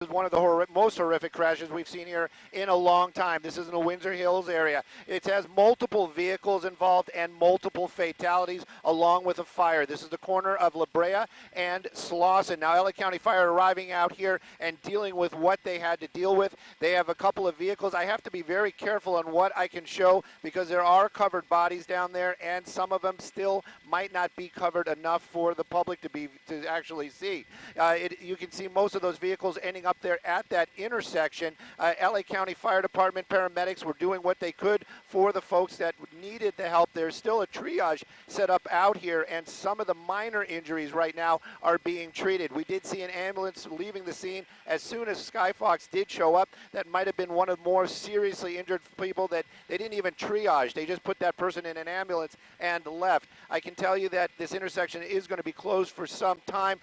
Is one of the most horrific crashes we've seen here in a long time. This is in the Windsor Hills area. It has multiple vehicles involved and multiple fatalities along with a fire. This is the corner of La Brea and Slauson. Now, LA County Fire arriving out here and dealing with what they had to deal with. They have a couple of vehicles. I have to be very careful on what I can show because there are covered bodies down there, and some of them still might not be covered enough for the public to actually see. You can see most of those vehicles ending up there at that intersection. LA County Fire Department paramedics were doing what they could for the folks that needed the help. There's still a triage set up out here, and some of the minor injuries right now are being treated. We did see an ambulance leaving the scene as soon as Skyfox did show up. That might have been one of the more seriously injured people that they didn't even triage. They just put that person in an ambulance and left. I can tell you that this intersection is going to be closed for some time.